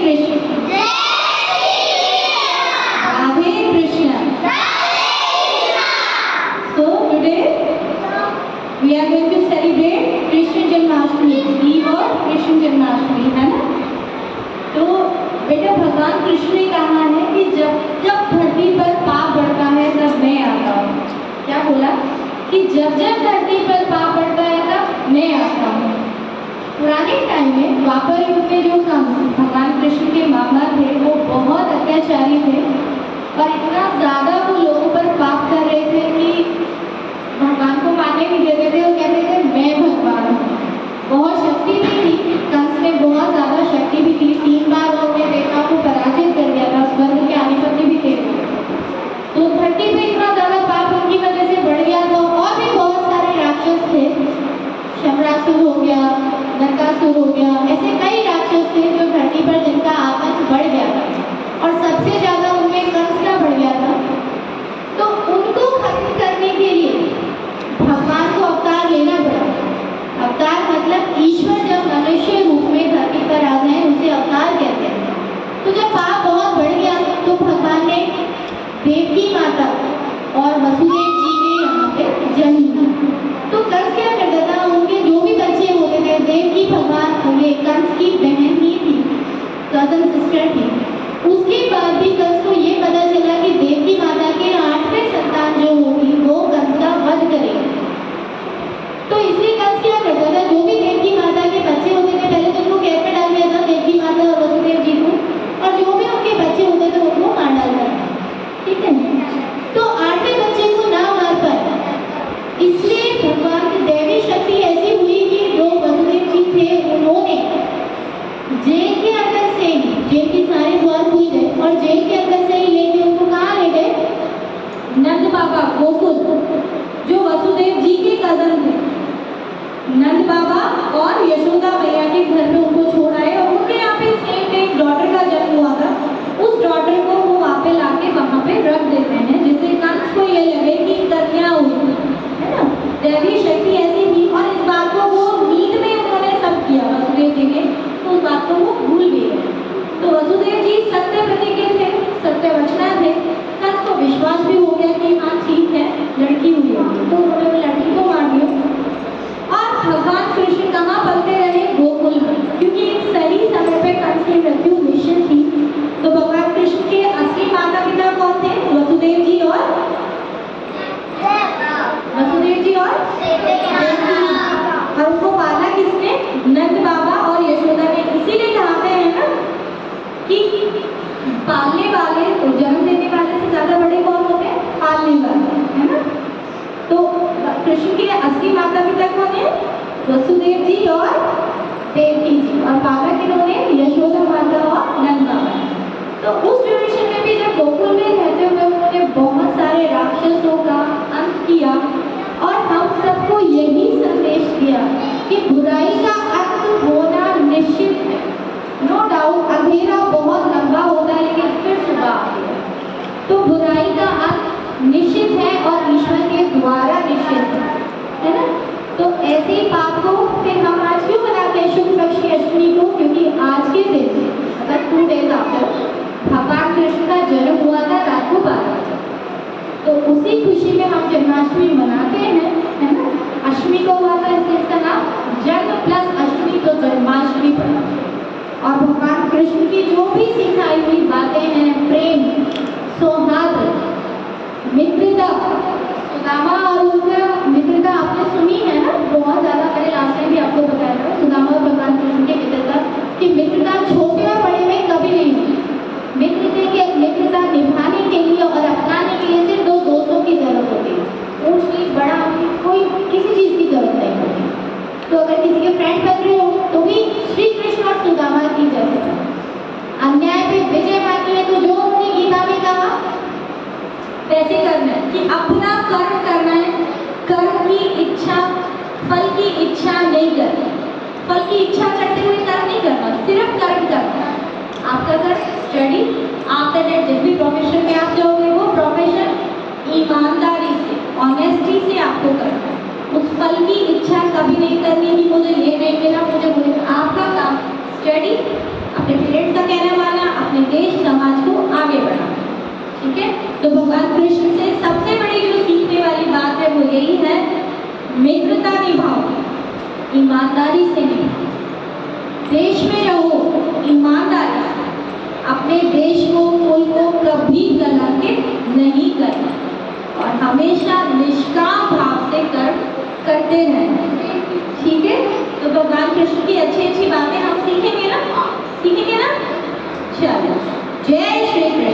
Krishna. Radhe Krishna. So today we are going to celebrate Krishna Janmashtami, eve और कृष्ण जन्माष्टमी, है ना। तो बेटा भगवान कृष्ण ने कहा है कि जब जब धरती पर पाप बढ़ता है तब मैं आता हूँ। क्या बोला कि जब जब धरती पर पाप बढ़ता है तब मैं आता हूँ। पुराने टाइम में द्वापर युग में जो भगवान कृष्ण के मामा थे वो बहुत अत्याचारी थे और इतना ज़्यादा वो लोगों पर पाप कर रहे थे कि भगवान को मानने नहीं देते थे और कहते थे मैं भगवान हूँ। बहुत शक्ति भी थी, कंस ने बहुत ज़्यादा शक्ति भी थी, 3 बार उन्होंने देवताओं को पराजित कर दिया था, स्वर्ग के अधिपति भी थे। तो धरती पे इतना ज़्यादा पाप उनकी वजह से बढ़ गया था और भी बहुत सारे राक्षस थे, शमरासुर हो गया, नरकासुर हो गया, ऐसे कई राक्षस थे जो धरती पर जिनका आतंक बढ़ गया था और सबसे ज़्यादा उनमें कंस का बढ़ गया था। तो उनको खत्म करने के लिए भगवान को अवतार लेना पड़ा। अवतार मतलब ईश्वर जब मनुष्य रूप में धरती पर आ जाए उसे अवतार कहते हैं। तो जब पाप बहुत बढ़ गया तो भगवान ने देवकी माता और वसुदेव जी के यहाँ पे जन्म लिया। तो कंस क्या करता था, उनके जो भी बच्चे होते थे, देवकी भगवान ये कंस की बहन ही थी, कजन सिस्टर थी। उसके बाद भी कंस को ये पता चला कि देवकी माता के 8वें संतान जो होगी वो कंस का वध करेगी। तो इसलिए कंस क्या करता था, जो भी देवकी माता के बच्चे होते थे पहले तो उनको कैद में डाल दिया था, देवकी माता और वसुदेव जी को, और जो भी उनके बच्चे होते थे उनको मार डालता था। ठीक है। तो 8वें बच्चे को ना मार पाया, इसलिए भगवान की दैवी शक्ति ऐसी हुई कि जो वसुदेव जी थे उन्होंने जेल के अंदर से ही, जेल के सारे द्वार खुल गए और जेल के अंदर से ही लेके उनको कहाँ ले गए, नंद बाबा गोकुल, जो वसुदेव जी के कजन थे, नंद बाबा और यशोदा मैया के घर में उनको छोड़ आए और उनके यहाँ पे सेम एक डॉटर का जन्म हुआ था। उस डॉटर को वो वहाँ पे लाके वहाँ पे रख देते हैं जिससे कंस को ये लगे कि कन्या हुई, है ना। दैवी शक्ति ऐसी थी और इस बात को वो नींद में उन्होंने सब किया वसुदेव जी ने, तो उस बात को वो भूल भी गए। तो वसुदेव जी सत्य प्रतिज्ञ थे, सत्यवचना थे। कंस को विश्वास भी हो गया कि हाँ ठीक है लड़की हुई है, तो उन्होंने वो लड़की को मार दिया। और भगवान कृष्ण कहाँ पलते रहे, गोकुल में, क्योंकि एक सही समय पे कंस की मृत्यु निश्चित थी। तो भगवान कृष्ण के असली माता पिता कौन थे, वसुदेव जी और और उनको पाला किसने, नंद बाबा और यशोदा ने। इसीलिए कहते हैं ना कि पालने वाले तो जन्म देने वाले से ज्यादा बड़े कौन होते हैं, पालने वाले, है ना। तो कृष्ण के असली माता पिता कौन है, वसुदेव जी और देवकी जी, और पाला किन्होंने, यशोदा माता और नंद बाबा। तो उस ड्यूरेशन में भी जब गोकुल में रहते हुए उन्होंने बहुत सारे राक्षसों का अंत किया और हम सबको यही संदेश दिया कि बुराई का अंत होना निश्चित है। नो डाउट अंधेरा बहुत लंबा होता है लेकिन फिर सुबह आती है। तो बुराई का अंत निश्चित है और ईश्वर के द्वारा निश्चित है ना। तो ऐसे ही पाप को फिर हम आज क्यों मनाते हैं शुक्ल पक्ष की अष्टमी को, क्योंकि आज के दिन अगर 2 days आफ्टर भगवान कृष्ण का जन्म हुआ था रात को 12 बजे, तो उसी खुशी में हम जन्माष्टमी मनाते हैं, है ना। अष्टमी को हुआ था इसलिए इसका नाम जन्म प्लस अष्टमी, तो जन्माष्टमी पड़ा। और भगवान कृष्ण की जो भी सिखाई हुई बातें हैं, प्रेम, सौहार्द, मित्रता, सुदामा और उनका मित्रता आपने सुनी है ना बहुत ज़्यादा, मैंने लास्ट टाइम भी आपको बताया था सुदामा और भगवान कृष्ण की मित्रता, कि मित्रता छोटे और बड़े में कभी नहीं होती। मित्रता निभाने के लिए और अपनाने के लिए सिर्फ 2 दोस्तों की जरूरत होती है, ऊंच नीच बड़ा कोई किसी चीज़ की जरूरत नहीं होती। तो अगर किसी के फ्रेंड बन रहे हो तो भी श्री कृष्ण और सुदामा की जैसे अन्याय पे विजय मानी है, तो जो उन्होंने गीता में कहा वैसे करना है कि अपना कर्म करना है, कर्म की इच्छा, फल की इच्छा नहीं करनी। फल की इच्छा करते हुए कर्म नहीं करना, सिर्फ कर्म करना। आपका कर्म स्टडी, आफ्टर दैट जिस भी प्रोफेशन में आप जाओगे वो प्रोफेशन ईमानदारी से, ऑनेस्टी से आपको करना है। उस फल की इच्छा कभी नहीं करनी कि मुझे ये नहीं मिला, मुझे आपका काम स्टडी, अपने पेरेंट्स का कहना ठीक है। तो भगवान कृष्ण से सबसे बड़ी जो सीखने वाली बात है वो यही है, मित्रता निभाओ, ईमानदारी से निभाओ, देश में रहो ईमानदारी से, अपने देश को कोई को कभी कलंकित नहीं करना और हमेशा निष्काम भाव से कर्म करते रहना। ठीक है। तो भगवान कृष्ण की अच्छी अच्छी बातें हम सीखेंगे ना, सीखेंगे ना। चलो, जय श्री कृष्ण।